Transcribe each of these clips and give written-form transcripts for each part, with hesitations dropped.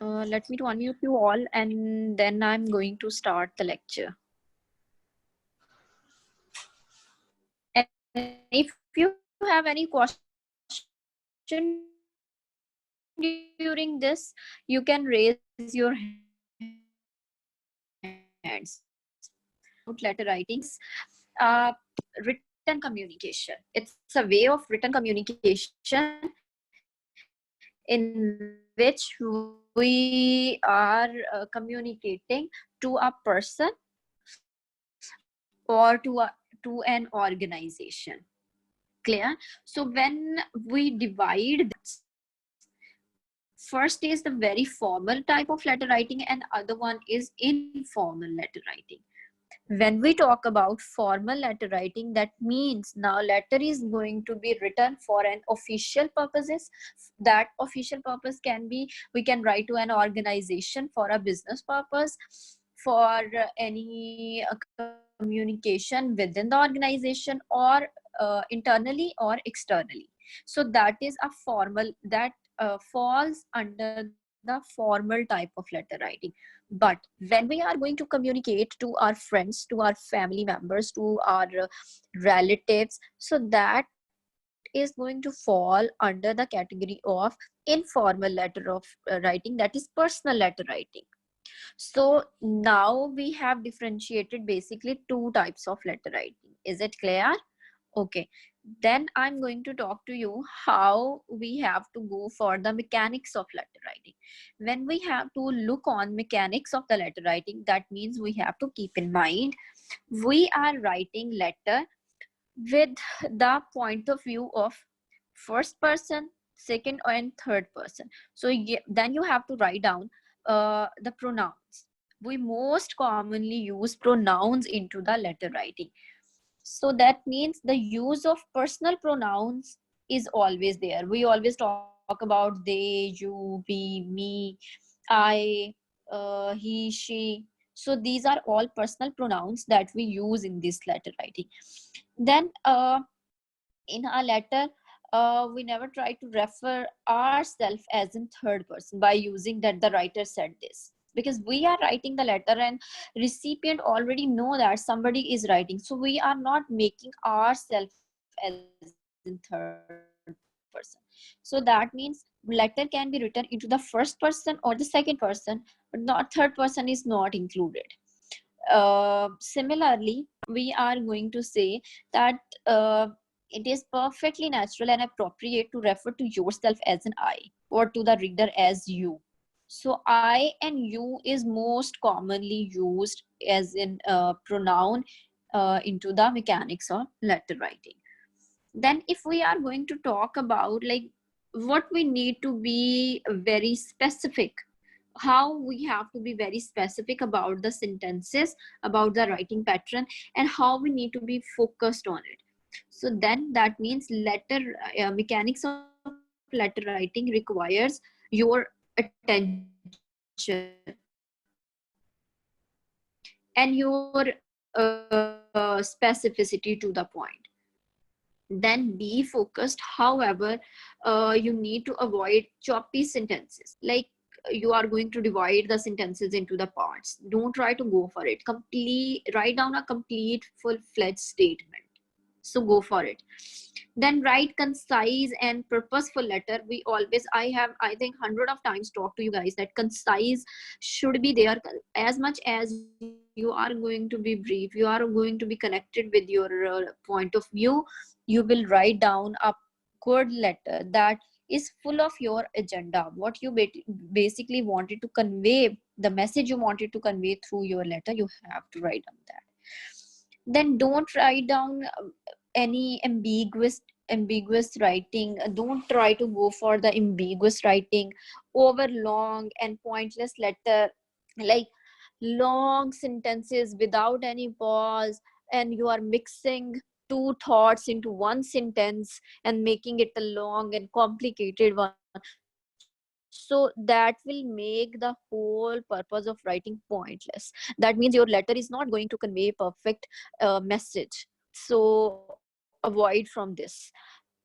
Let me to unmute you all, and then I'm going to start the lecture. And if you have any question during this, you can raise your hands. About letter writings, written communication. It's a way of written communication in which we are communicating to a person or to an organization. Clear? So when we divide this, first is the very formal type of letter writing and other one is informal letter writing. When we talk about formal letter writing, that means now letter is going to be written for an official purposes. That official purpose can be, we can write to an organization for a business purpose, for any communication within the organization, or internally or externally. So that is a formal, that falls under the formal type of letter writing. But when we are going to communicate to our friends, to our family members, to our relatives, so that is going to fall under the category of informal letter of writing, that is personal letter writing. So now we have differentiated basically two types of letter writing. Is it clear? Okay, then I'm going to talk to you how we have to go for the mechanics of letter writing. When we have to look on mechanics of the letter writing, that means we have to keep in mind we are writing letter with the point of view of first person, second and third person. So then you have to write down the pronouns. We most commonly use pronouns into the letter writing. So that means the use of personal pronouns is always there. We always talk about they, you, we, me, I, he, she. So these are all personal pronouns that we use in this letter writing. Then in our letter, we never try to refer ourselves as in third person by using that the writer said this, because we are writing the letter and recipient already know that somebody is writing, so we are not making ourselves as in third person. So that means letter can be written into the first person or the second person, but not third person is not included. Similarly, we are going to say that it is perfectly natural and appropriate to refer to yourself as an I or to the reader as you. So I and you is most commonly used as in pronoun into the mechanics of letter writing. Then if we are going to talk about like what we need to be very specific, how we have to be very specific about the sentences, about the writing pattern, and how we need to be focused on it. So then that means letter mechanics of letter writing requires your attention and your specificity to the point. Then be focused. However, you need to avoid choppy sentences. Like you are going to divide the sentences into the parts. Don't try to go for it. Write down a complete full-fledged statement. So go for it. Then write concise and purposeful letter. We always, I think hundred of times talk to you guys that concise should be there. As much as you are going to be brief, you are going to be connected with your point of view, you will write down a good letter that is full of your agenda, what you basically wanted to convey, the message you wanted to convey through your letter. You have to write down that. Then don't write down any ambiguous writing. Don't try to go for the ambiguous writing, over long and pointless letter, like long sentences without any pause, and you are mixing two thoughts into one sentence and making it a long and complicated one. So that will make the whole purpose of writing pointless. That means your letter is not going to convey perfect message. So avoid from this.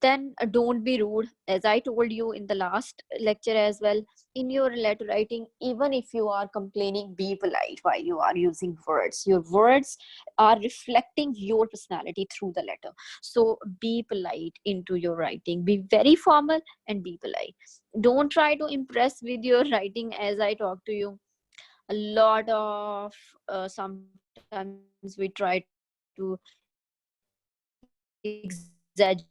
Then don't be rude, as I told you in the last lecture as well. In your letter writing, even if you are complaining, be polite while you are using words. Your words are reflecting your personality through the letter. So be polite into your writing, be very formal and be polite. Don't try to impress with your writing. As I talk to you, a lot of sometimes we try to exaggerate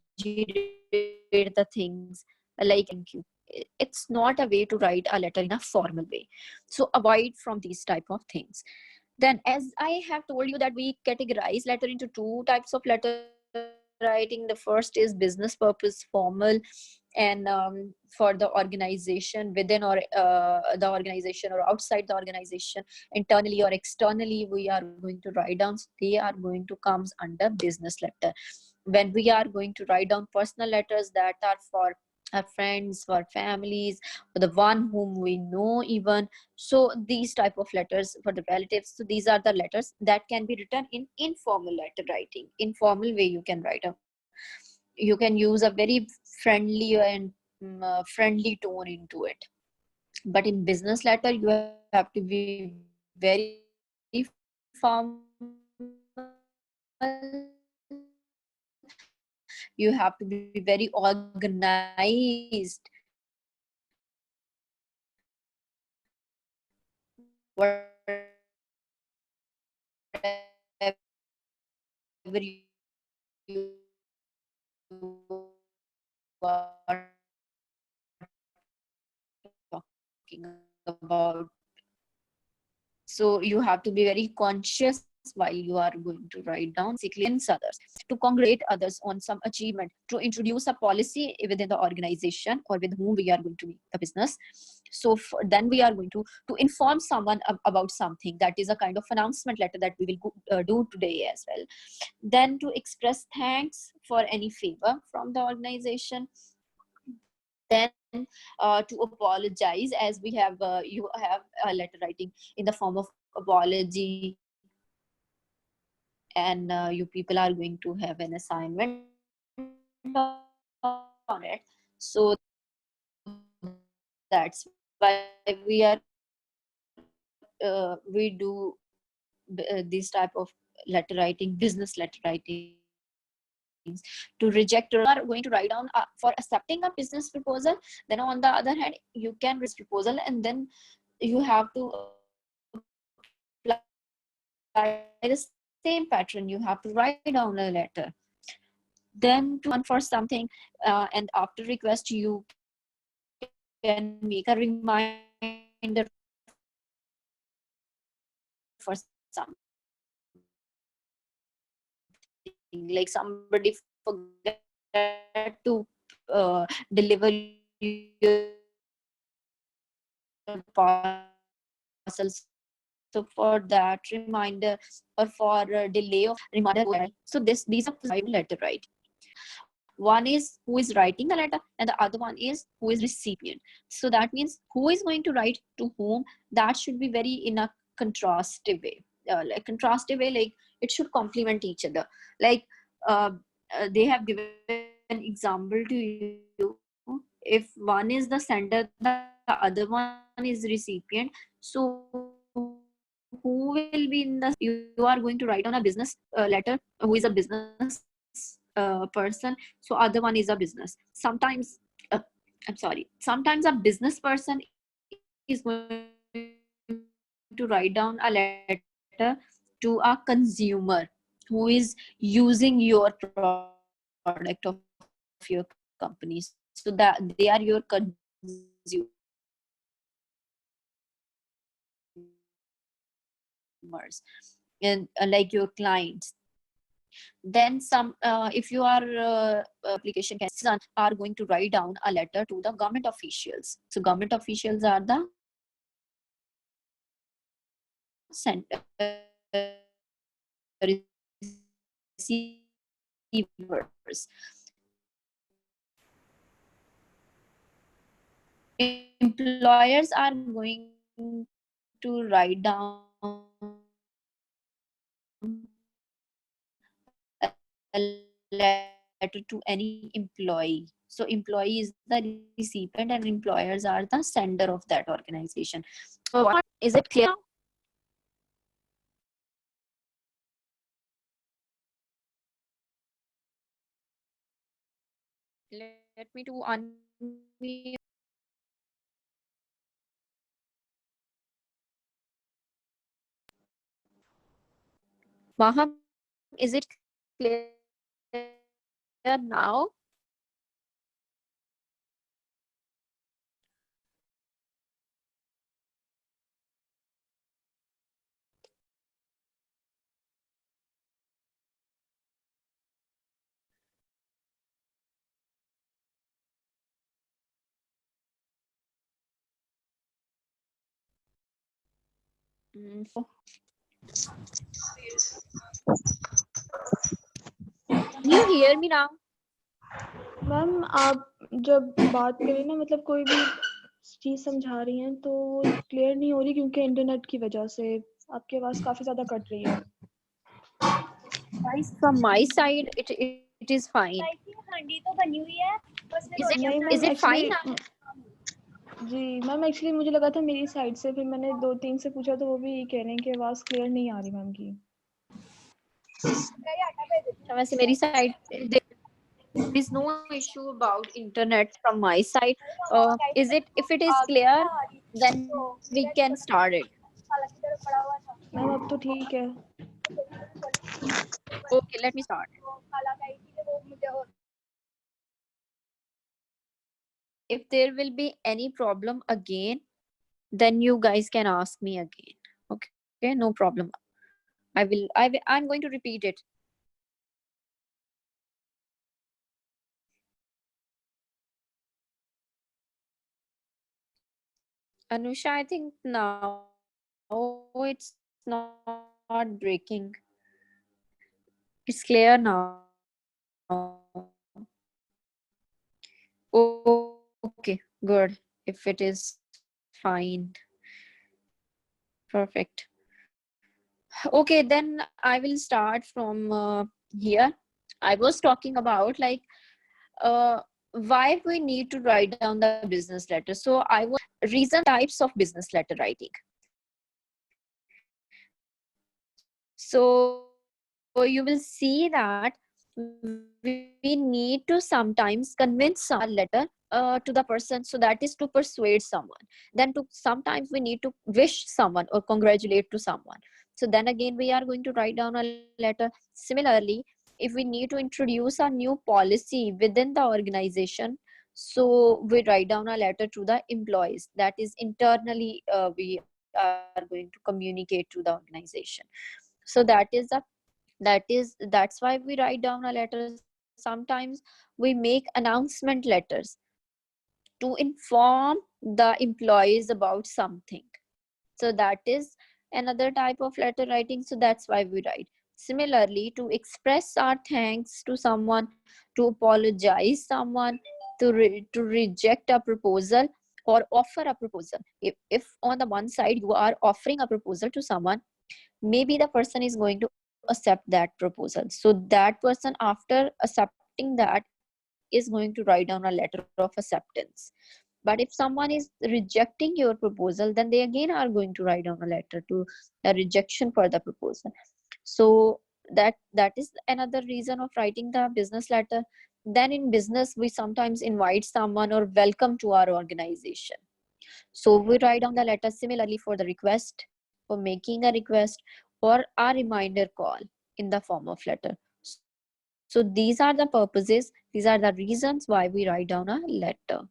the things, like thank you. It's not a way to write a letter in a formal way. So avoid from these type of things. Then, as I have told you that we categorize letter into two types of letter writing. The first is business purpose formal, and for the organization, within or the organization or outside the organization, internally or externally, we are going to write down. They are going to comes under business letter. When we are going to write down personal letters, that are for our friends, for families, for the one whom we know even. So these type of letters for the relatives, so these are the letters that can be written in informal letter writing. Informal way you can write a, you can use a very friendly and friendly tone into it. But in business letter, you have to be very formal, you have to be very organized, so you have to be very conscious while you are going to write down, basically others, to congratulate others on some achievement, to introduce a policy within the organization or with whom we are going to be a business. So then we are going to inform someone about something. That is a kind of announcement letter that we will do today as well. Then to express thanks for any favor from the organization. Then to apologize, as we have you have a letter writing in the form of apology, and you people are going to have an assignment on it. So that's why we are we do this type of letter writing, business letter writings, to reject or accept any favor from the organization. If you are going to write down for accepting a business proposal, then on the other hand, you can receive a business proposal, and then you have to apply the same pattern. You have to write down a letter. Then to ask someone for something, and after request, you can make a reminder for something, like somebody forget to deliver your parcel. So for that reminder, or for delay of reminder for some reason, so these are the survival letter writing. One is who is writing the letter, and the other one is who is recipient. So that means who is going to write to whom, that should be very in a contrastive way, like it should complement each other. Like uh, they have given example to you. If one is the sender, the other one is recipient, so who will be in the situation? You are going to write down a business letter, who is a business person, so other one is a business. Sometimes I'm sorry, sometimes a business person is going to write down a letter to a consumer who is using your product of your company. So that they are your consumers, and like your clients. Then some if you are application citizens are going to write down a letter to the government officials. So government officials are the receivers. Employers are going to write down a letter to the letter to any employee. So employee is the recipient and employers are the sender of that organization. Is it clear now? Let me to unmute. Maham, is it clear now? Can you hear me now? Ma'am आप जब बात करें ना मतलब कोई भी चीज़ समझा रही हैं तो क्लियर नहीं हो रही क्योंकि इंटरनेट की वजह से आपकी आवाज़ काफ़ी ज़्यादा कट रही है. Guys, from my side, it is fine. नहीं Is ma'am it fine actually now? जी मैम एक्चुअली मुझे लगा था मेरी साइड से, फिर मैंने 2-3 से पूछा तो वो भी यही कह रहे हैं कि आवाज़ क्लियर नहीं आ रही मैम की. वैसे मेरी side there is no issue about internet from my side. Is it, if it is clear, then we can start it. Ma'am अब तो ठीक है. Okay, let me start. If there will be any problem again, then you guys can ask me again. Okay, no problem. I'm going to repeat it. Anusha, I think now it's not breaking. It's clear now. Okay, good. If it is fine. Perfect. Okay, then I will start from here. I was talking about like why we need to write down the business letter. So I was reason types of business letter writing. So you will see that we need to sometimes convince someone letter to the person, so that is to persuade someone. Then to sometimes we need to wish someone or congratulate to someone. So then again we are going to write down a letter. Similarly, if we need to introduce a new policy within the organization, so we write down a letter to the employees, that is internally we are going to communicate to the organization. So that's why we write down a letter. Sometimes we make announcement letters to inform the employees about something. So that is another type of letter writing. So that's why we write. Similarly, to express our thanks to someone, to apologize someone, to reject a proposal or offer a proposal. If on the one side you are offering a proposal to someone, maybe the person is going to accept that proposal. So that person, after accepting that, is going to write down a letter of acceptance. But if someone is rejecting your proposal, then they again are going to write down a letter to a rejection for the proposal. So that is another reason of writing the business letter. Then in business, we sometimes invite someone or welcome to our organization. So we write down the letter similarly for the request, for making a request, or a reminder call in the form of letter. So these are the purposes, these are the reasons why we write down a letter.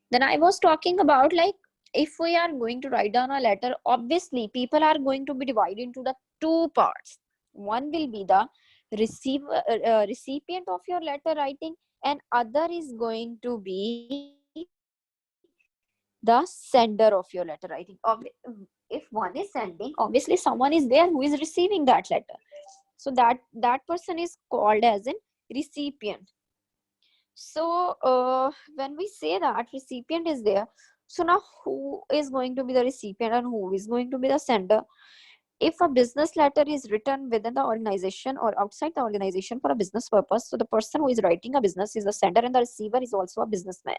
Then I was talking about like, if we are going to write down a letter, obviously people are going to be divided into the two parts. One will be the recipient of your letter writing, and other is going to be the sender of your letter writing. If one is sending, obviously someone is there who is receiving that letter. So that person is called as an recipient. So when we say that recipient is there, so now who is going to be the recipient and who is going to be the sender? If a business letter is written within the organization or outside the organization for a business purpose, so the person who is writing a business is the sender and the receiver is also a businessman.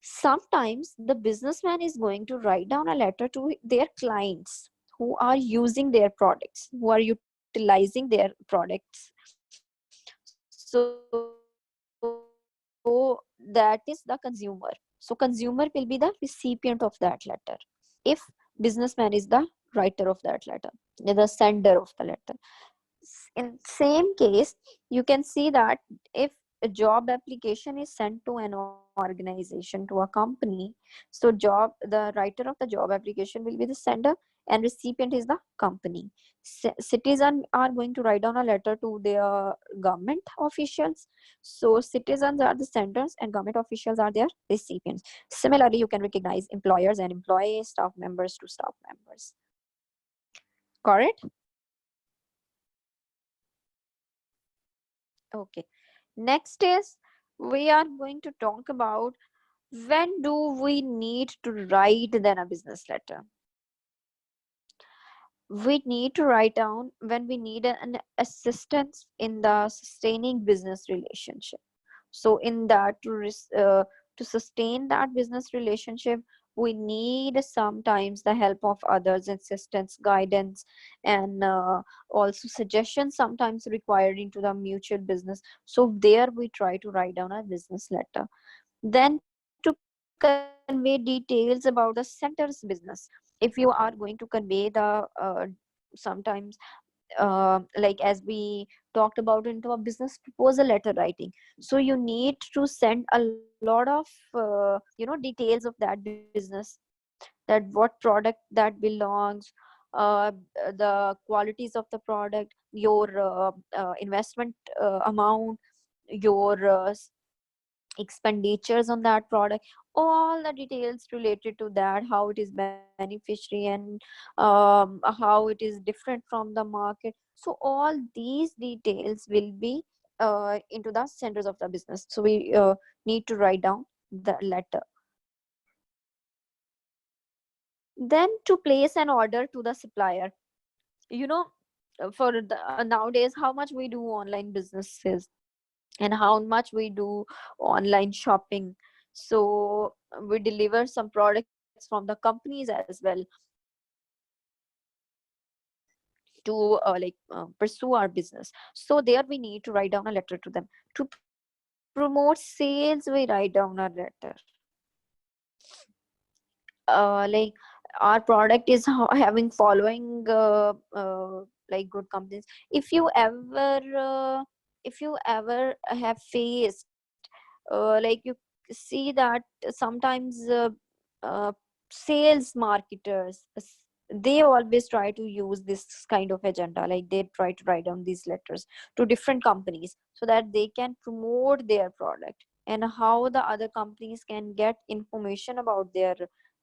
Sometimes the businessman is going to write down a letter to their clients who are using their products, who are utilizing their products. So that is the consumer. So consumer will be the recipient of that letter if businessman is the writer of that letter, the sender of the letter. In same case, you can see that if a job application is sent to an organization, to a company, so the writer of the job application will be the sender and recipient is the company. Citizens are going to write down a letter to their government officials, so citizens are the senders and government officials are their recipients. Similarly, you can recognize employers and employees, staff members to staff members. Correct? Okay. Next is we are going to talk about when do we need to write then a business letter. We need to write down when we need an assistance in the sustaining business relationship. So in that to sustain that business relationship, we need sometimes the help of others, assistance, guidance, and also suggestions sometimes required into the mutual business. So there we try to write down a business letter. Then to convey details about the center's business. If you are going to convey the sometimes like as we talked about into a business proposal letter writing, so you need to send a lot of details of that business, that what product that belongs, uh, the qualities of the product, your investment amount, your expenditures on that product, all the details related to that, how it is beneficiary and how it is different from the market. So all these details will be into the centers of the business, so we need to write down the letter. Then to place an order to the supplier, you know, for the, nowadays how much we do online businesses and how much we do online shopping. So we deliver some products from the companies as well to pursue our business. So there we need to write down a letter to them. To promote sales, we write down a letter. Like our product is having following like good companies. If you ever have faced like you see that sometimes uh, sales marketers they always try to use this kind of agenda, like they try to write down these letters to different companies so that they can promote their product and how the other companies can get information about their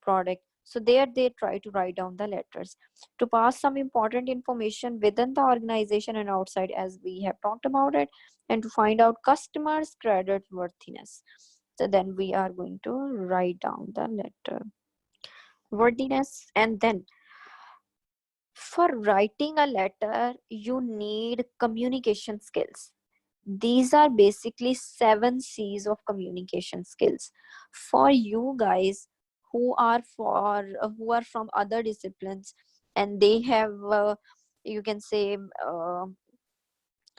product. So there they try to write down the letters to pass some important information within the organization and outside, as we have talked about it, and to find out customers credit worthiness. So then we are going to write down the letter worthiness. And then for writing a letter you need communication skills. These are basically 7 C's of communication skills. For you guys who are from other disciplines and they have you can say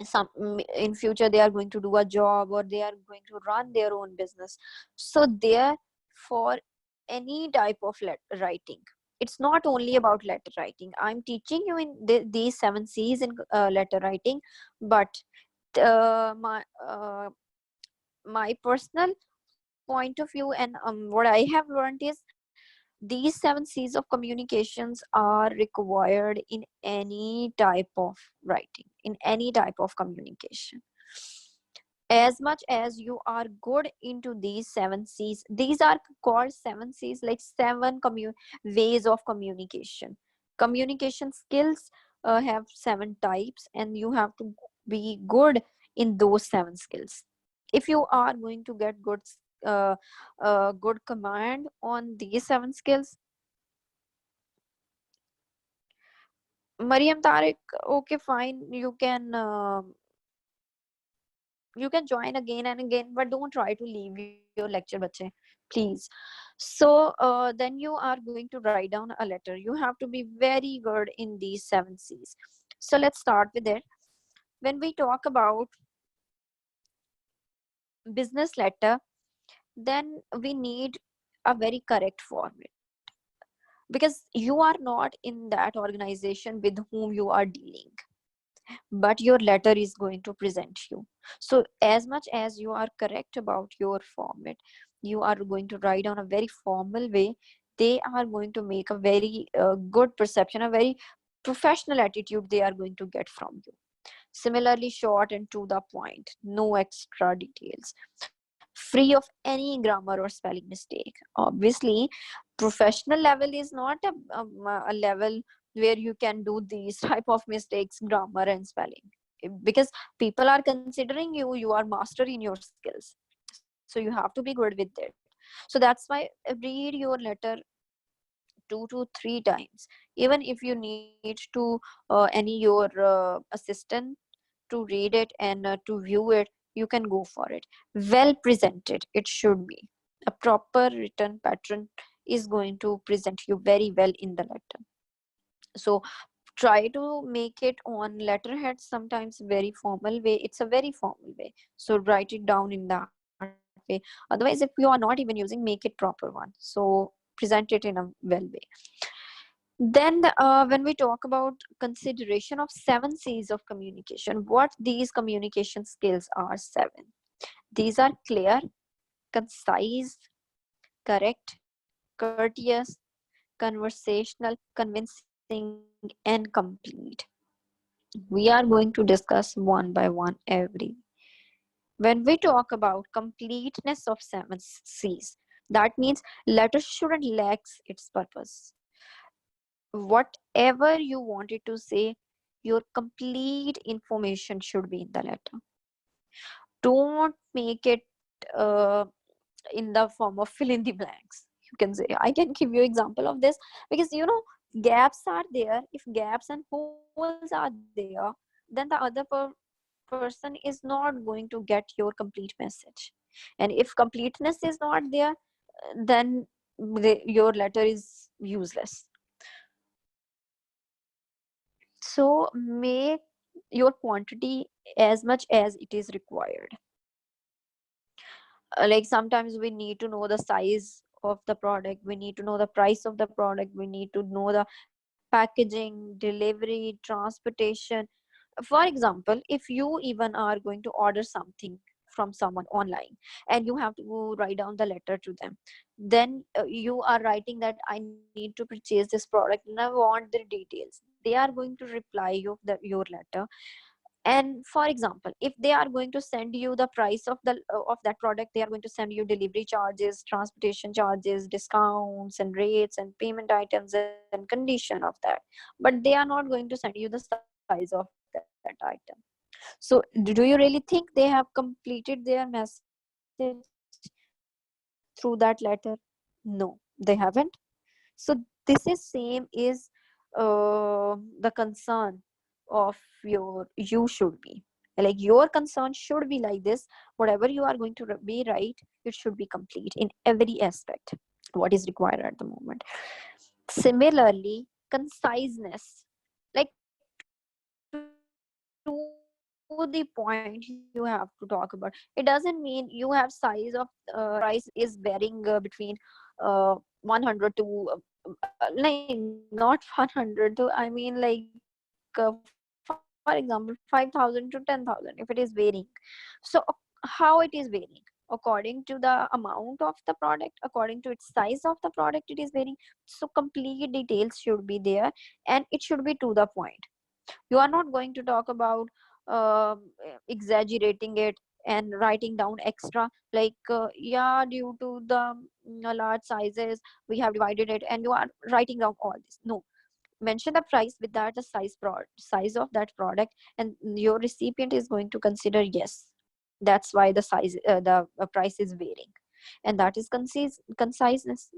some in future they are going to do a job or they are going to run their own business, so there for any type of writing, it's not only about letter writing. I'm teaching you in these 7 C's in letter writing, but uh, my uh, my personal point of view and what I have learned is these 7 C's of communications are required in any type of writing, in any type of communication. As much as you are good into these 7 C's, these are called 7 C's, like ways of communication. Communication skills have 7 types, and you have to be good in those 7 skills. If you are going to get uh, good command on these 7 skills, Mariam Tariq, okay, fine. You can join again and again, but don't try to leave your lecture, bache, please. So then you are going to write down a letter. You have to be very good in these 7 C's. So let's start with it. When we talk about business letter, then we need a very correct format, because you are not in that organization with whom you are dealing, but your letter is going to present you. So as much as you are correct about your format, you are going to write down a very formal way, they are going to make a very good perception, a very professional attitude they are going to get from you. Similarly, short and to the point, no extra details, free of any grammar or spelling mistake. Obviously, professional level is not a level where you can do these type of mistakes, grammar and spelling, because people are considering you are master in your skills. So you have to be good with it. So that's why read your letter 2 to 3 times. Even if you need to any your assistant to read it and to view it, you can go for it. Well presented it should be. A proper written pattern is going to present you very well in the letter. So try to make it on letterhead, sometimes very formal way. It's a very formal way, so write it down in that way. Otherwise, if you are not even using, make it proper one, so present it in a well way. Then when we talk about consideration of 7 C's of communication, what these communication skills are: 7. These are clear, concise, correct, courteous, conversational, convincing, and complete. We are going to discuss one by one every. When we talk about completeness of 7 C's, that means letter shouldn't lack its purpose. Whatever you wanted to say, your complete information should be in the letter. Don't make it uh, in the form of fill in the blanks. You can say, I can give you example of this, because gaps are there. If gaps and holes are there, then the other person is not going to get your complete message. And if completeness is not there, then your letter is useless. So make your quantity as much as it is required. Like sometimes we need to know the size of the product, we need to know the price of the product, we need to know the packaging, delivery, transportation. For example, if you even are going to order something from someone online, and you have to write down the letter to them, then you are writing that I need to purchase this product and I want the details. They are going to reply you your letter. And for example, if they are going to send you the price of that product, they are going to send you delivery charges, transportation charges, discounts and rates and payment items and condition of that. But they are not going to send you the size of that item. So do you really think they have completed their message through that letter? No, they haven't. So this is same is the concern of you should be. Like your concern should be like this. Whatever you are going to be right, it should be complete in every aspect. What is required at the moment. Similarly, conciseness, like to the point you have to talk about. It doesn't mean you have size of price is varying between 100 to like not 100 to, I mean like for example 5,000 to 10,000 if it is varying. So how it is varying? According to the amount of the product, according to its size of the product, it is varying. So complete details should be there, and it should be to the point. You are not going to talk about exaggerating it and writing down extra, like yeah, due to the large sizes we have divided it, and you are writing down all this. No, mention the price with that the size of that product, and your recipient is going to consider, yes, that's why the price is varying. And that is conciseness.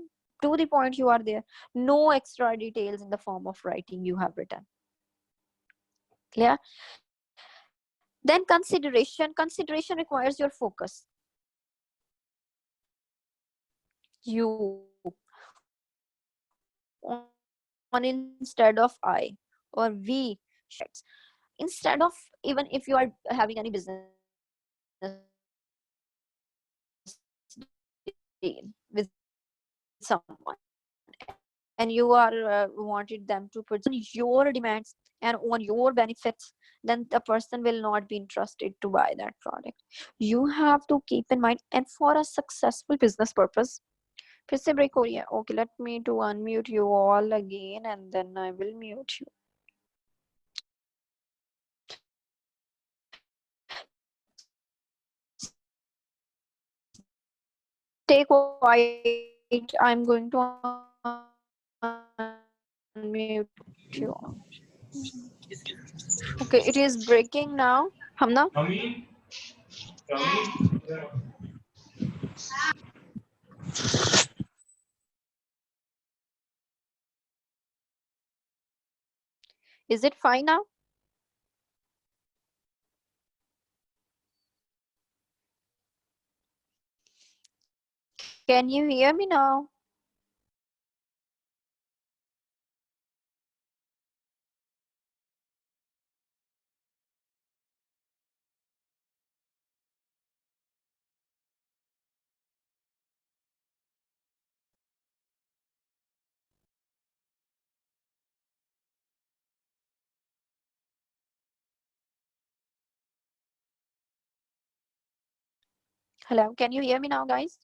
To the point you are there. No extra details in the form of writing you have written. Clear? Then consideration requires your focus. You on instead of I, or we should instead of, even if you are having any business deal with someone and you are wanted them to put your demands and on your benefits, then the person will not be interested to buy that product. You have to keep in mind, and for a successful business purpose, फिर से break हो रही है. Okay, let me to unmute you all again and then I will mute you. Stay quiet. I'm going to unmute you. Okay, it is breaking now. Hamna? Is it fine now? Can you hear me now? Hello, can you hear me now, guys?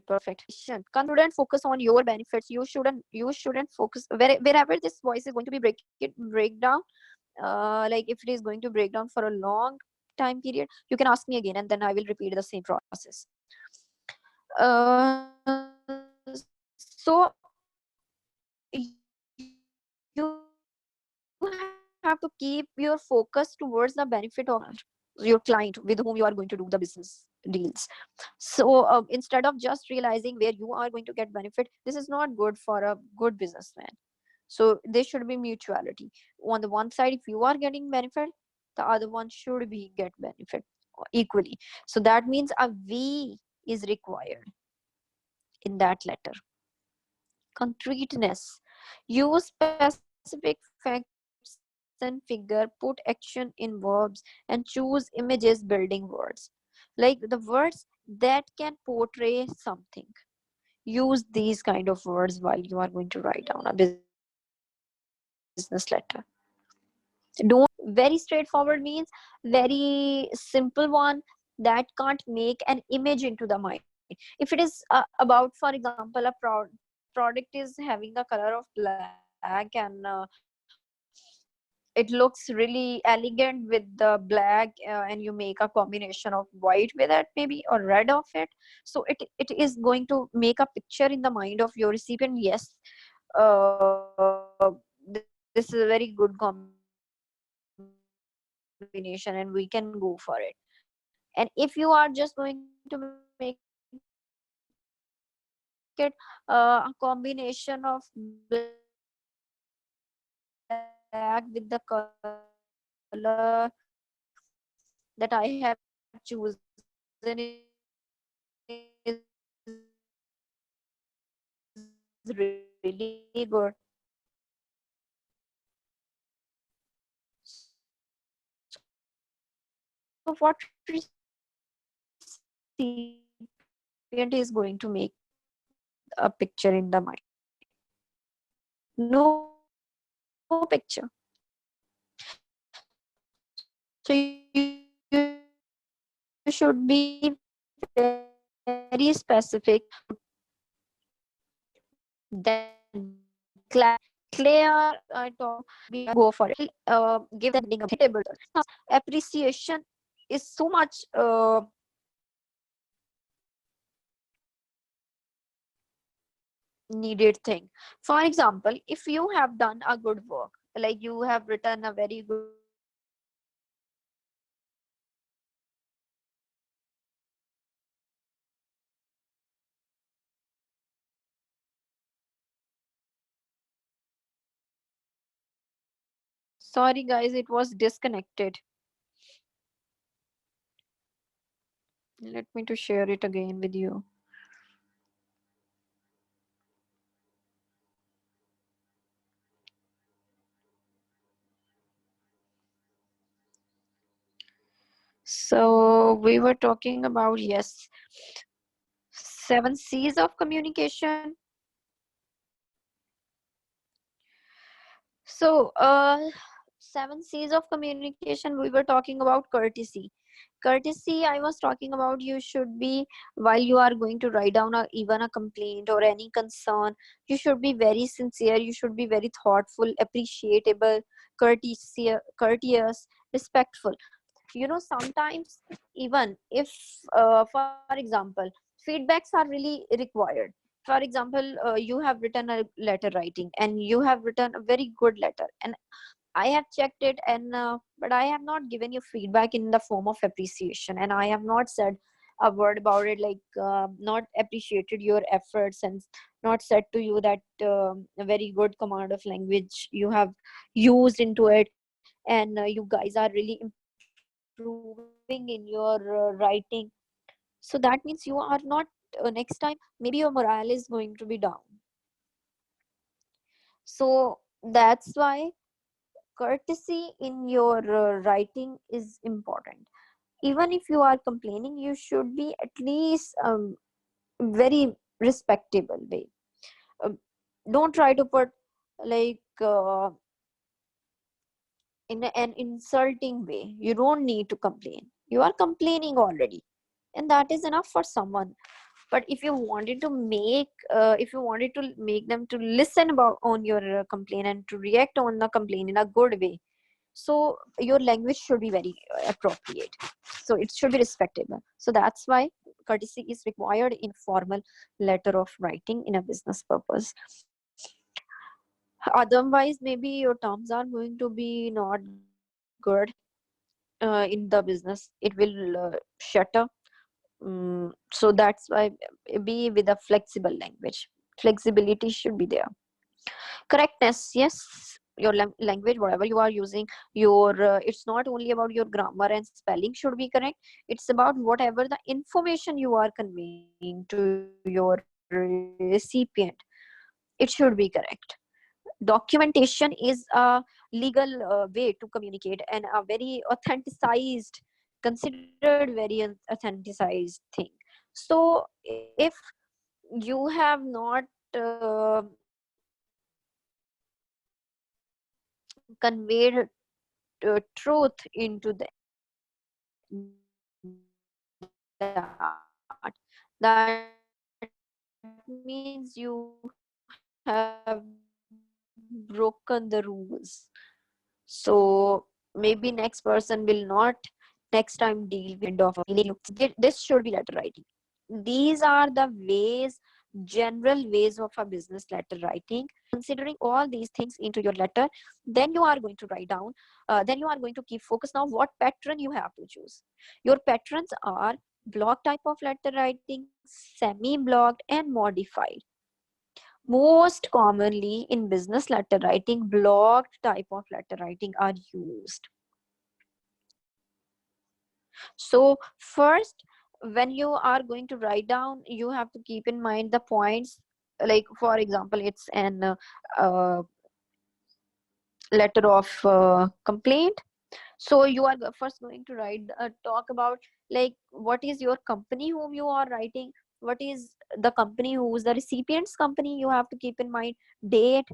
Perfect. Consider and focus on your benefits. You shouldn't focus wherever this voice is going to be breakdown. Like if it is going to break down for a long time period, you can ask me again and then I will repeat the same process. So you have to keep your focus towards the benefit of your client with whom you are going to do the business deals. So instead of just realizing where you are going to get benefit, this is not good for a good businessman. So there should be mutuality. On the one side, if you are getting benefit, the other one should be get benefit equally. So that means a we is required in that letter. Concreteness. Use specific facts and figure, put action in verbs, and choose images building words. Like the words that can portray something. Use these kind of words while you are going to write down a business letter. Don't very straightforward means very simple one that can't make an image into the mind. If it is about, for example, product is having a color of black and it looks really elegant with the black, and you make a combination of white with it maybe, or red of it, so it is going to make a picture in the mind of your recipient. Yes, this is a very good combination and we can go for it. And if you are just going to make it a combination of black with the color that I have chosen is really good. So what recipient is going to make a picture in the mind? No picture. So you should be very specific about then clear go for it. Give them hittable. Appreciation is so much needed thing. For example, if you have done a good work, like you have written a very good Sorry guys, it was disconnected. Let me to share it again with you. So we were talking about, yes, 7 C's of communication. So, 7 C's of communication, we were talking about courtesy. Courtesy, I was talking about, you should be, while you are going to write down even a complaint or any concern, you should be very sincere, you should be very thoughtful, appreciable, courteous, respectful. You know, sometimes, even if, for example, feedbacks are really required. For example, you have written a letter writing and you have written a very good letter, and I have checked it, and but I have not given you feedback in the form of appreciation, and I have not said a word about it, like not appreciated your efforts, and not said to you that a very good command of language you have used into it, and you guys are really improving in your writing. So that means you are not, next time maybe your morale is going to be down. So that's why courtesy in your writing is important. Even if you are complaining, you should be at least very respectable way. um, don't try to put like in an insulting way. You don't need to complain, you are complaining already, and that is enough for someone. But if you wanted to make if you wanted to make them to listen about on your complaint and to react on the complaint in a good way, so your language should be very appropriate, so it should be respectable. So that's why courtesy is required in formal letter of writing in a business purpose. Otherwise, maybe your terms are going to be not good in the business, it will shatter. So that's why be with a flexible language. Flexibility should be there. Correctness, yes. Your language, whatever you are using, your it's not only about your grammar and spelling should be correct, it's about whatever the information you are conveying to your recipient, it should be correct. Documentation is a legal way to communicate, and a very authenticized, considered very authenticized thing. So if you have not conveyed truth into that means you have broken the rules. So maybe next person will not next time deal with you kind of feeling you. This should be letter writing. These are the ways, general ways of a business letter writing. Considering all these things into your letter, then you are going to write down, then you are going to keep focus. Now what pattern you have to choose? Your patterns are block type of letter writing, semi-blocked, and modified. Most commonly in business letter writing, blocked type of letter writing are used. So first, when you are going to write down, you have to keep in mind the points. Like for example, it's an uh, letter of complaint. So you are first going to write talk about, like, what is your company whom you are writing, what is the company who's the recipient's company. You have to keep in mind date,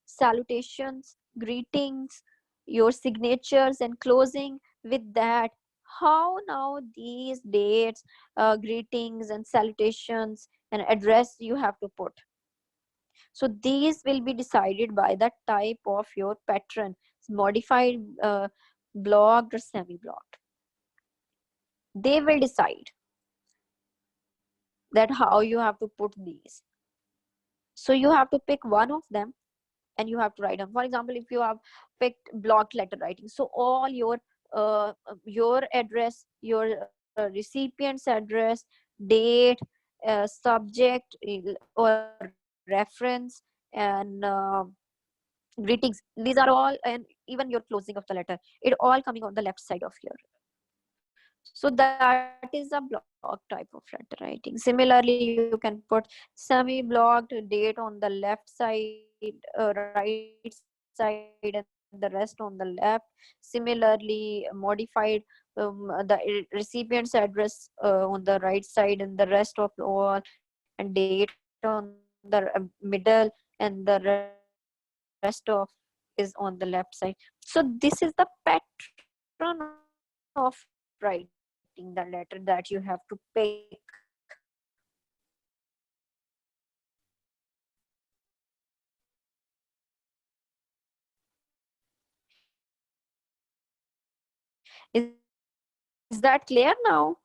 salutations, greetings, your signatures, and closing with that. How now these dates, greetings and salutations and address you have to put. So these will be decided by the type of your pattern, modified, blocked or semi-blocked. They will decide that how you have to put these. So you have to pick one of them and you have to write them. For example, if you have picked blocked letter writing, so all your address, your recipient's address, date, subject or reference, and greetings, these are all, and even your closing of the letter, it all coming on the left side of your. So that is a block type of letter writing. Similarly, you can put semi-blocked date on the left side, right side, and the rest on the left. Similarly, modified the recipient's address on the right side and the rest of the all, and date on the middle, and the rest of is on the left side. So this is the pattern of writing the letter that you have to pick. Is that clear now?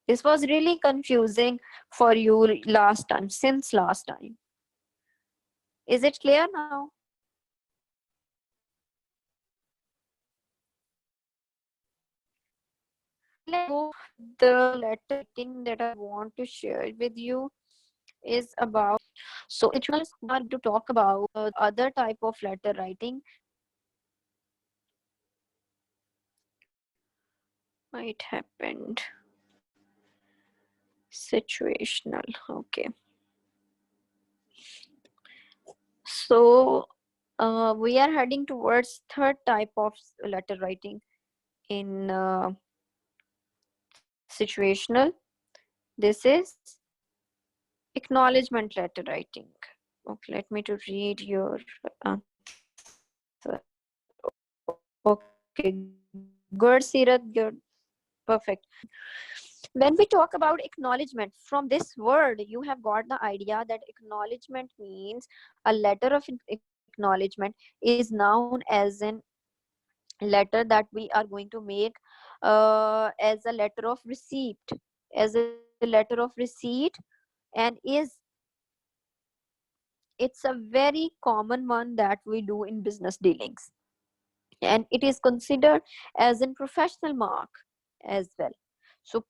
This was really confusing for you last time, since last time. Is it clear now? Let's go. The letter writing that I want to share with you is about. So, listeners, we are going to talk about other type of letter writing. It happened. Situational. Okay. So, we are heading towards third type of letter writing in situational. This is acknowledgement letter writing. Okay, let me to read your answer. Okay, good, Sirat, good. Perfect. When we talk about acknowledgement, from this word, you have got the idea that acknowledgement means a letter of acknowledgement is known as an letter that we are going to make as a letter of receipt, and it's a very common one that we do in business dealings, and it is considered as a professional mark as well. So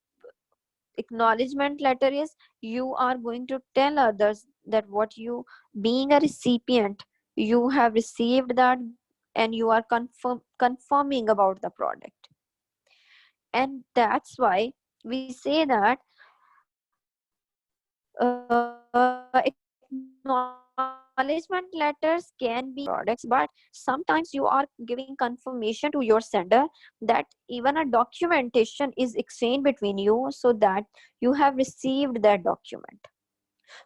acknowledgement letter is you are going to tell others that what you, being a recipient, you have received that, and you are confirming about the product. And that's why we say that acknowledgement letters can be used for products, but sometimes you are giving confirmation to your sender that even a documentation is exchanged between you, so that you have received that document.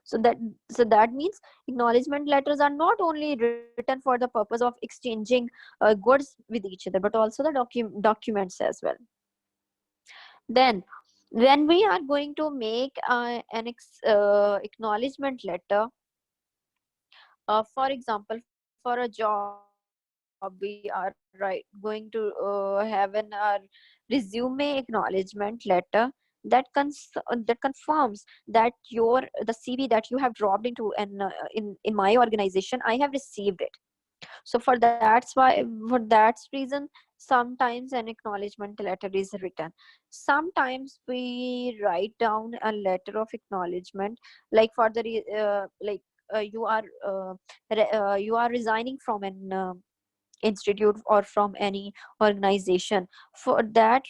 So that means acknowledgement letters are not only written for the purpose of exchanging goods with each other, but also the documents as well. Then when we are going to make acknowledgement letter, for example, for a job, we are going to have our resume acknowledgement letter that that confirms that your the CV that you have dropped into an in my organization, I have received it. So for that reason, sometimes an acknowledgement letter is written. Sometimes we write down a letter of acknowledgement, like for the you are resigning from an institute or from any organization. For that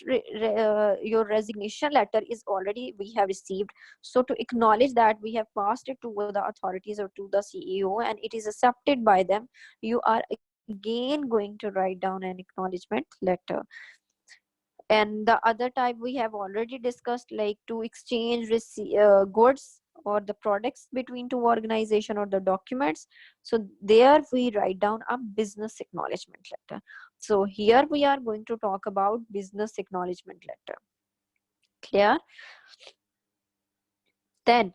your resignation letter is already we have received. So to acknowledge that we have passed it to the authorities or to the CEO and it is accepted by them, you are again going to write down an acknowledgement letter. And the other type we have already discussed, like to exchange goods or the products between two organization or the documents. So there we write down a business acknowledgement letter. So here we are going to talk about business acknowledgement letter. Clear? Then,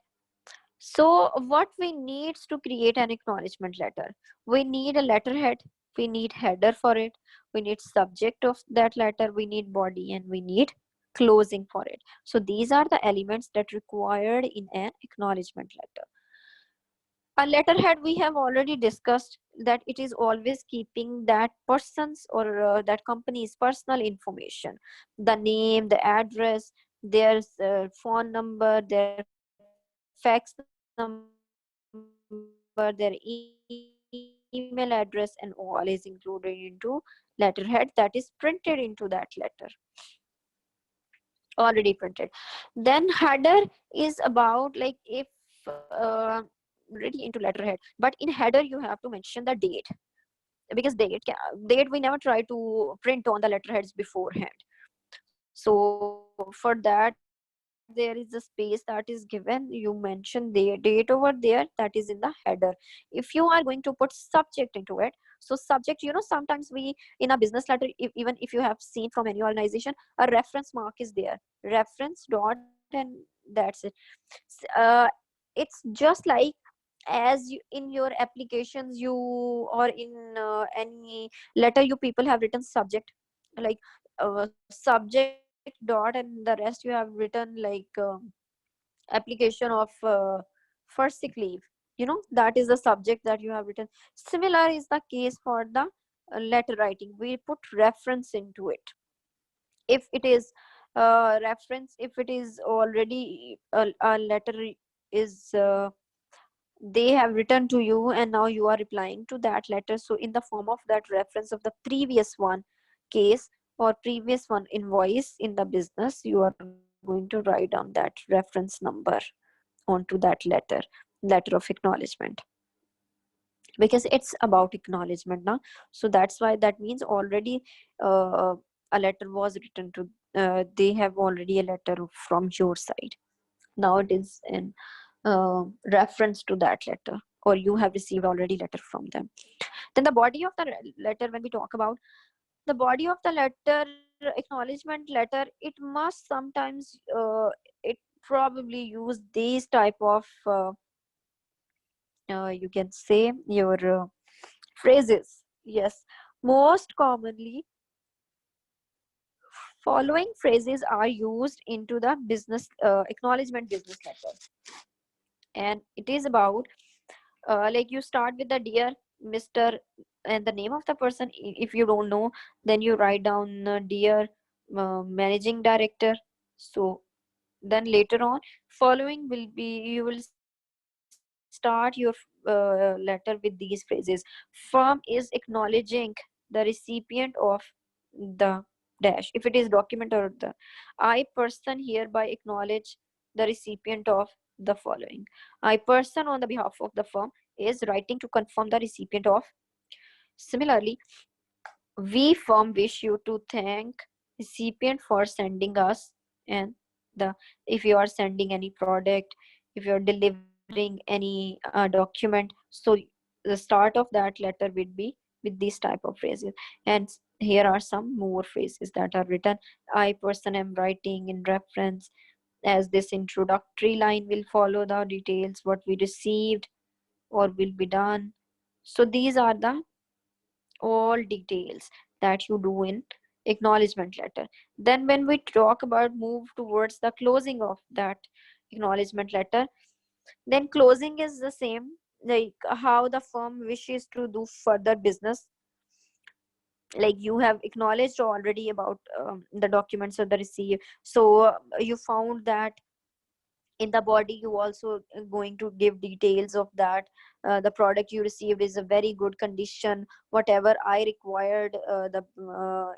so what we need to create an acknowledgement letter? We need a letterhead, we need header for it, we need subject of that letter, we need body, and we need closing for it. So these are the elements that required in an acknowledgement letter. A letterhead, we have already discussed that it is always keeping that person's or that company's personal information, the name, the address, their phone number, their fax number, their email address, their email address, and all is included into letterhead that is printed into that letter, already printed. Then header is about like if written into letterhead, but in header you have to mention the date, because date we never try to print on the letterheads beforehand. So for that there is a space that is given, you mention the date over there, that is in the header. If you are going to put subject into it, so subject, sometimes we in a business letter, even if you have seen from any organization, a reference mark is there, reference dot, and that's it. It's just like as you, in your applications you, or in any letter you people have written subject, like subject dot, and the rest you have written like application of for sick leave, that is the subject that you have written. Similar is the case for the letter writing, we put reference into it. If it is reference, if it is already a letter is they have written to you and now you are replying to that letter, so in the form of that reference of the previous one case or previous one invoice in the business, you are going to write down that reference number onto that letter of acknowledgement, because it's about acknowledgement now. So that's why that means already uh, a letter was written to, they have already a letter from your side. Now it is in reference to that letter, or you have received already letter from them. Then the body of the letter, when we talk about the body of the letter, acknowledgement letter, it must sometimes it probably use these type of you can say your phrases. Yes, most commonly following phrases are used into the business acknowledgement business letter, and it is about like you start with the dear Mr. and the name of the person. If you don't know, then you write down dear managing director. So then later on, following will be, you will start your letter with these phrases. Firm is acknowledging the recipient of the dash, if it is document or the, I person hereby acknowledge the recipient of the following. I person on the behalf of the firm is writing to confirm the recipient of. Similarly, we firm wish you to thank recipient for sending us, and the, if you are sending any product, if you are delivering any document, so the start of that letter would be with these type of phrases. And here are some more phrases that are written. I person am writing in reference, as this introductory line will follow the details what we received or will be done. So these are the all details that you do in acknowledgement letter. Then when we talk about move towards the closing of that acknowledgement letter, then closing is the same, like how the firm wishes to do further business. Like you have acknowledged already about the documents or the receive, so you found that in the body you also going to give details of that the product you received is a very good condition, whatever I required the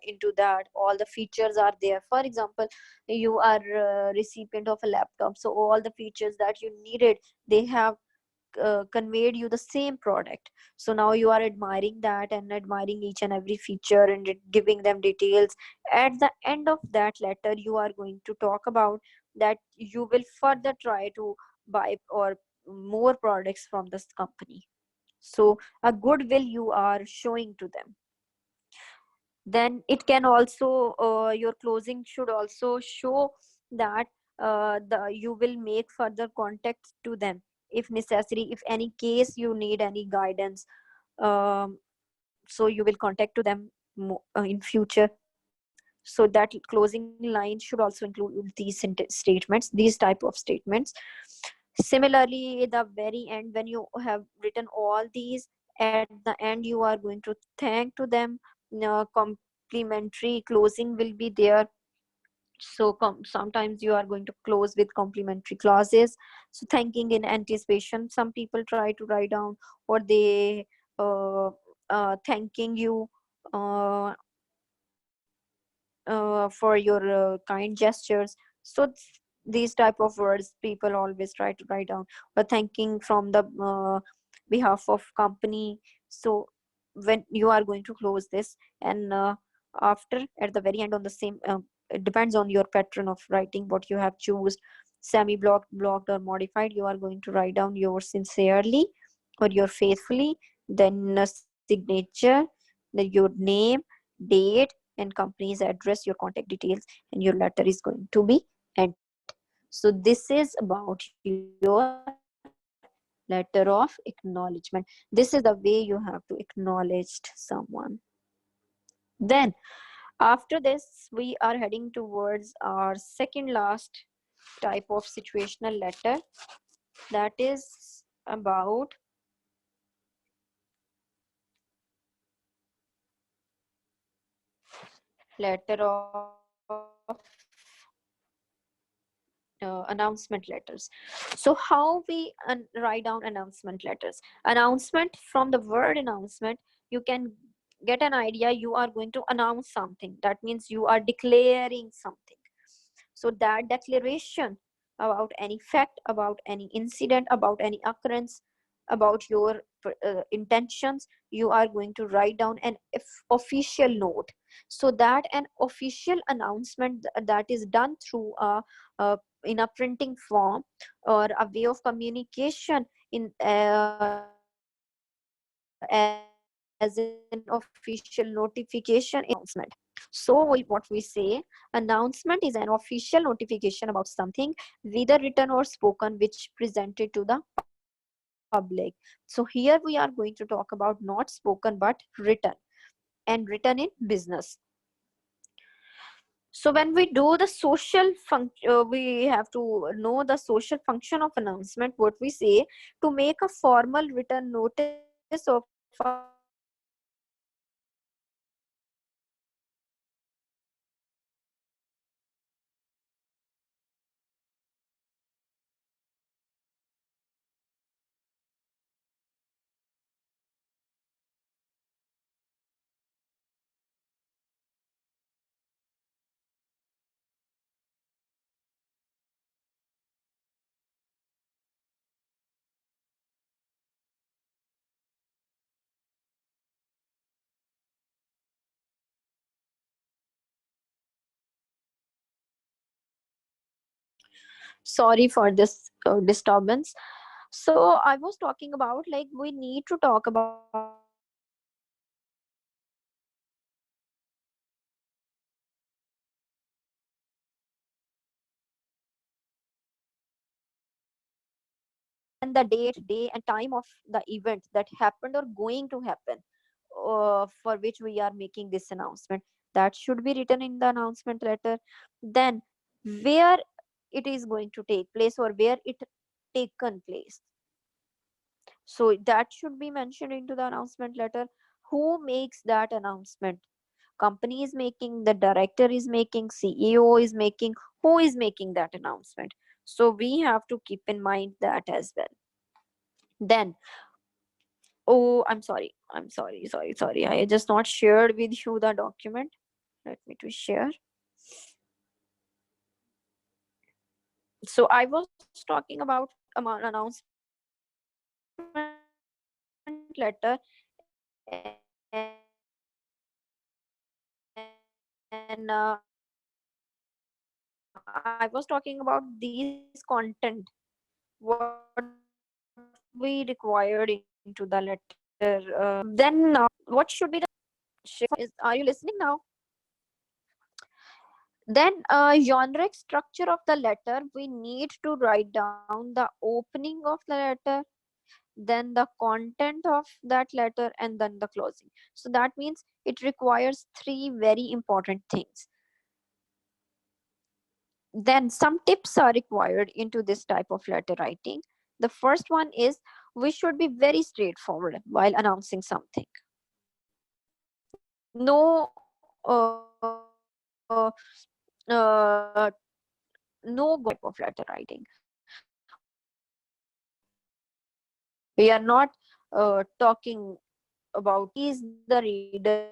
into that, all the features are there. For example, you are a recipient of a laptop, so all the features that you needed, they have conveyed you the same product. So now you are admiring that and admiring each and every feature and giving them details. At the end of that letter you are going to talk about that you will further try to buy or more products from this company. So a goodwill you are showing to them. Then it can also your closing should also show that the you will make further contacts to them if necessary, if any case you need any guidance. So you will contact to them in future. So that closing line should also include these statements, these type of statements. Similarly, the very end, when you have written all these, at the end you are going to thank to them. Complimentary closing will be there. So sometimes you are going to close with complimentary clauses, so thanking in anticipation, some people try to write down, or they uh, thanking you uh, for your kind gestures. So these type of words people always try to write down, or thanking from the behalf of company. So when you are going to close this, and after at the very end on the same, it depends on your pattern of writing what you have choose, semi blocked, blocked or modified, you are going to write down your sincerely or your faithfully, then a signature, then your name, date, and company's address, your contact details, and your letter is going to be end. So this is about your letter of acknowledgement. This is the way you have to acknowledge someone. Then after this we are heading towards our second last type of situational letter, that is about letter of announcement letters. So how we write down announcement letters? Announcement, from the word announcement, you can get an idea, you are going to announce something, that means you are declaring something. So that declaration about any fact, about any incident, about any occurrence, about your intentions, you are going to write down an official note. So that an official announcement that is done through in a printing form, or a way of communication in as an official notification in announcement. So what we say, announcement is an official notification about something, whether written or spoken, which presented to the public. So here we are going to talk about not spoken but written, and written in business. So when we do the social function, we have to know the social function of announcement. What we say, to make a formal written notice of a announcement to convey the message of the announcement to the public. So that announcement is an official notification about something, whether written or spoken, which presented to the sorry for this disturbance. So I was talking about, like, we need to talk about announcement letter. Then the date, day, and time of the event that happened or going to happen, for which we are making this announcement, that should be written in the announcement letter. Then where it is going to take place, or where it taken place, so that should be mentioned into the announcement letter. Who makes that announcement? Company is making, the director is making, CEO is making, who is making that announcement? So we have to keep in mind that as well. Then, oh, I'm sorry, I just not shared with you the document. Let me to share. So I was talking about announcement letter, and I was talking about these content, what we required into the letter. Then what should be the are you listening now? Then generic structure of the letter, we need to write down the opening of the letter, then the content of that letter, and then the closing. So that means it requires three very important things. Then some tips are required into this type of letter writing. The first one is, we should be very straightforward while announcing something. No uh, no type of letter writing. We are not talking about please the reader.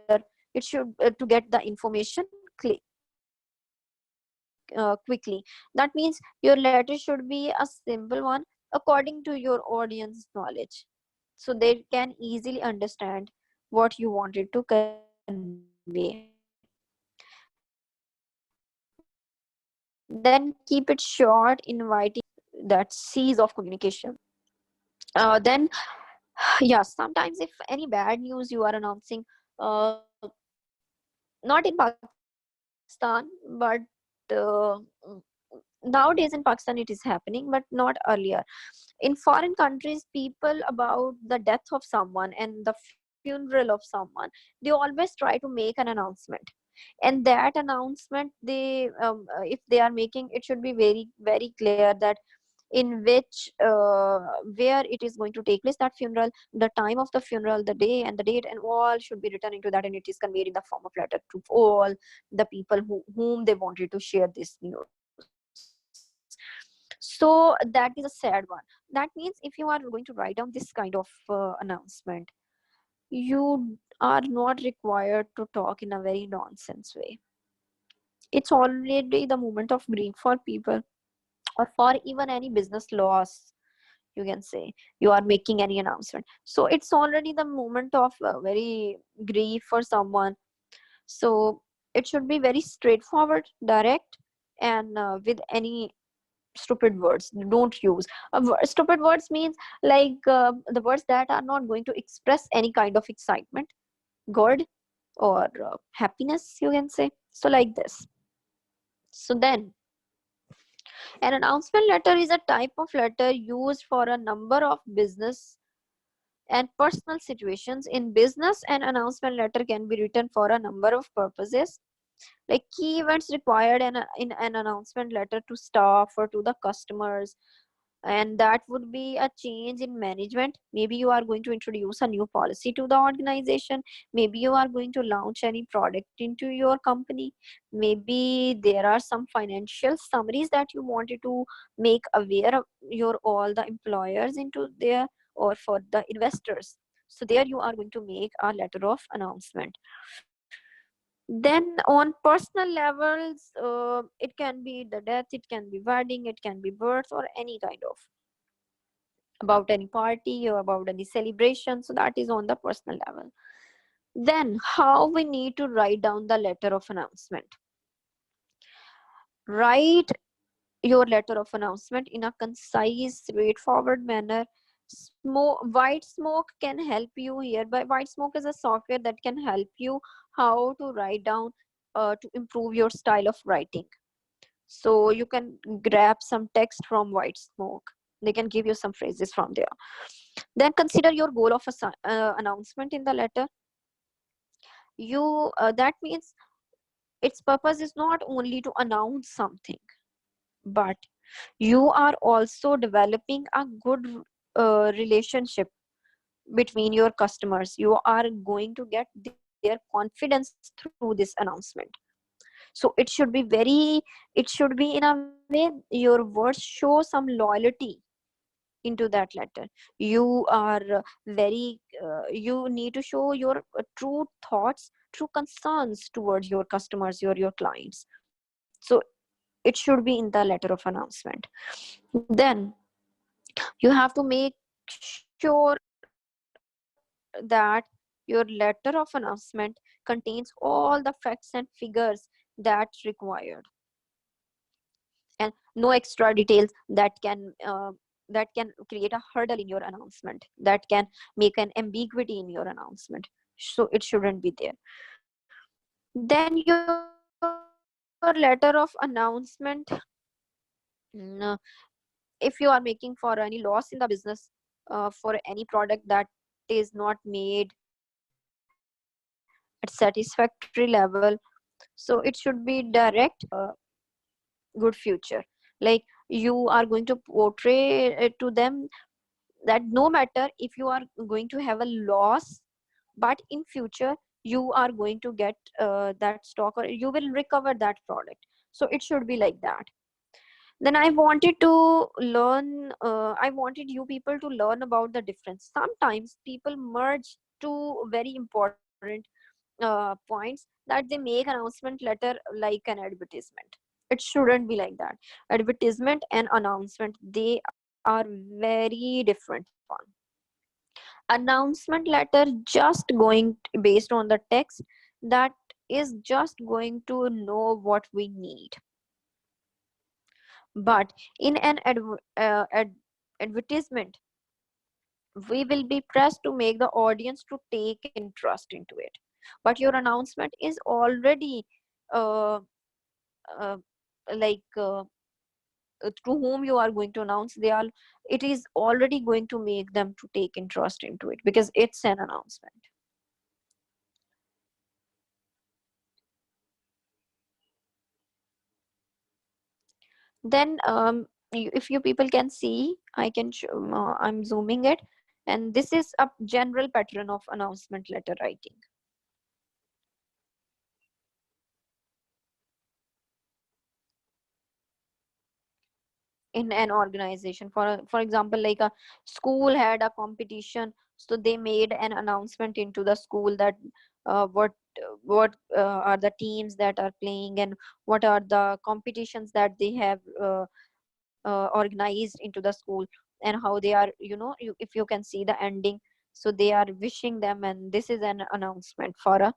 It should to get the information quickly. That means your letter should be a simple one according to your audience knowledge, so they can easily understand what you wanted to convey. Then keep it short, inviting, that sees of communication. Then yeah, sometimes if any bad news you are announcing, uh, not in Pakistan, but nowadays in Pakistan it is happening, but not earlier. In foreign countries, people about the death of someone and the funeral of someone, they always try to make an announcement, and that announcement they if they are making, it should be very very clear that in which where it is going to take place, that funeral, the time of the funeral, the day and the date, and all should be written into that, and it is conveyed in the form of letter to all the people whom they wanted to share this news. So that is a sad one. That means if you are going to write down this kind of announcement, you are not required to talk in a very nonsense way. It's already the moment of grief for people, or for even any business loss, you can say. You are making any announcement, so it's already the moment of very grief for someone. So it should be very straightforward, direct, and with any stupid words don't use. Stupid words means like the words that are not going to express any kind of excitement, good, or happiness, you can say. So like this. So then, an announcement letter is a type of letter used for a number of business and personal situations. In business, an announcement letter can be written for a number of purposes, like key events required in an announcement letter to staff or to the customers, and that would be a change in management. Maybe you are going to introduce a new policy to the organization, maybe you are going to launch any product into your company, maybe there are some financial summaries that you wanted to make aware of your all the employers into there, or for the investors. So there you are going to make a letter of announcement. Then on personal levels, it can be the death, it can be wedding, it can be birth, or any kind of about any party or about any celebration. So that is on the personal level. Then how we need to write down the letter of announcement. Write your letter of announcement in a concise, straightforward manner. White smoke can help you here. But white smoke is a software that can help you how to write down, to improve your style of writing. So you can grab some text from white smoke. They can give you some phrases from there. Then consider your goal of announcement in the letter. That means its purpose is not only to announce something, but you are also developing a good relationship between your customers. You are going to get their confidence through this announcement. So it should be in a way your words show some loyalty into that letter. You are you need to show your true thoughts, true concerns towards your customers, your clients. So it should be in the letter of announcement. Then you have to make sure that your letter of announcement contains all the facts and figures that required, and no extra details that can create a hurdle in your announcement, that can make an ambiguity in your announcement. So it shouldn't be there. Then your letter of announcement, mm, if you are making for any loss in the business, for any product that is not made at satisfactory level, so it should be direct, good future. Like you are going to portray it to them that no matter if you are going to have a loss, but in future you are going to get that stock, or you will recover that product. So it should be like that. Then I wanted to learn I wanted you people to learn about the difference. Sometimes people merge two very important points, that they make announcement letter like an advertisement. It shouldn't be like that. Advertisement and announcement, they are very different one. Announcement letter just going based on the text, that is just going to know what we need. But in an advertisement, we will be pressed to make the audience to take interest into it. But your announcement is already uh, uh, like to whom you are going to announce, they are, it is already going to make them to take interest into it because it's an announcement. Then if you people can see, I can show, I'm zooming it, and this is a general pattern of announcement letter writing in an organization. For example, like a school had a competition, so they made an announcement into the school that what are the teams that are playing, and what are the competitions that they have organized into the school, and how they are, if you can see the ending, so they are wishing them, and this is an announcement for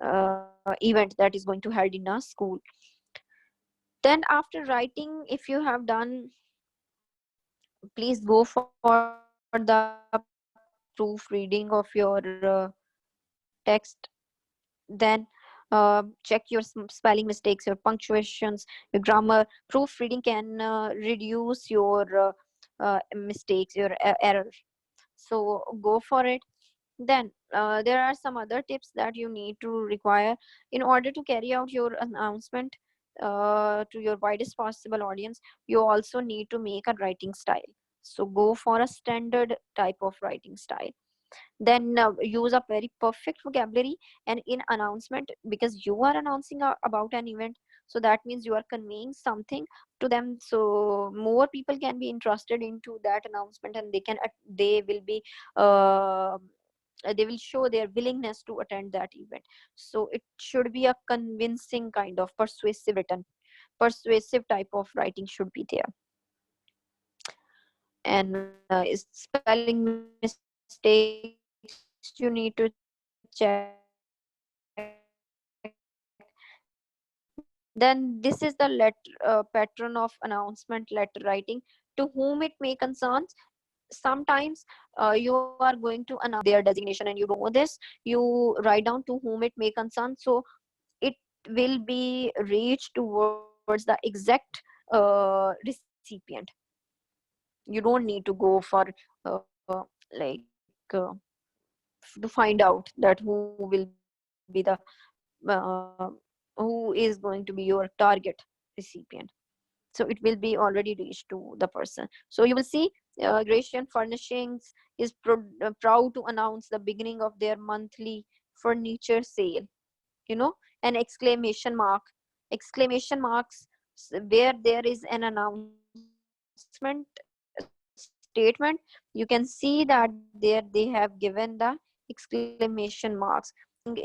a event that is going to held in a school. Then after writing, if you have done, please go for the proofreading of your text. Then check your spelling mistakes, your punctuations, your grammar. Proofreading can reduce your mistakes, your error. So go for it. Then there are some other tips that you need to require in order to carry out your announcement to your widest possible audience. You also need to make a writing style. So go for a standard type of writing style. Then use a very perfect vocabulary. And in announcement, because you are announcing about an event, so that means you are conveying something to them, so more people can be interested into that announcement, and they will be uh, they will show their willingness to attend that event. So it should be a convincing kind of persuasive type of writing should be there. And spelling mistakes you need to check. Then this is the pattern of announcement letter writing. To whom it may concerns. Sometimes you are going to announce their designation and you don't know this, you write down to whom it may concern, so it will be reached towards the exact recipient. You don't need to go for like to find out that who will be the who is going to be your target recipient. So it will be already reached to the person. So you will see Gratian Furnishings is proud to announce the beginning of their monthly furniture sale, an exclamation mark. Exclamation marks, where there is an announcement statement, you can see that there they have given the exclamation marks.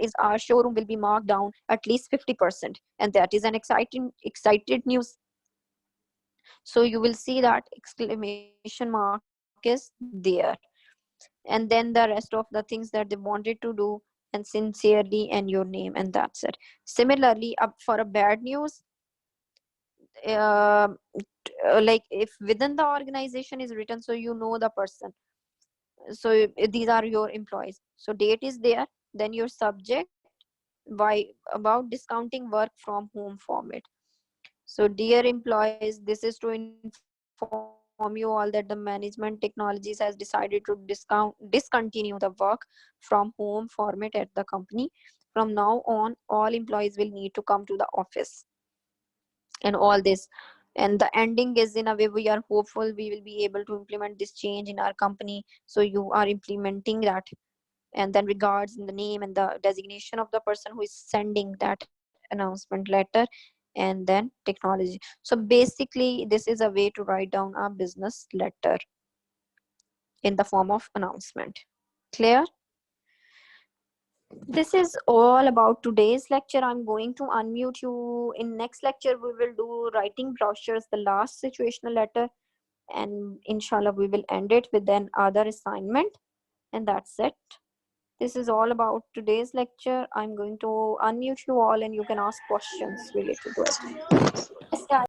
Is our showroom will be marked down at least 50%, and that is an excited news. So you will see that exclamation mark is there, and then the rest of the things that they wanted to do, and sincerely, and your name, and that's it. Similarly, up for a bad news, uh, like if within the organization is written, so you know the person, so these are your employees, so date is there, then your subject, why about discounting work from home format. So dear employees, this is to inform you all that the management technologies has decided to discontinue the work from home format at the company. From now on, all employees will need to come to the office, and all this. And the ending is, in a way, we are hopeful we will be able to implement this change in our company, so you are implementing that. And then regards in the name and the designation of the person who is sending that announcement letter, and then technology. So basically this is a way to write down a business letter in the form of announcement. Clear? This is all about today's lecture. I'm going to unmute you. In next lecture we will do writing brochures, the last situational letter, and inshallah we will end it with an other assignment, and that's it. This is all about today's lecture. I'm going to unmute you all and you can ask questions related to it.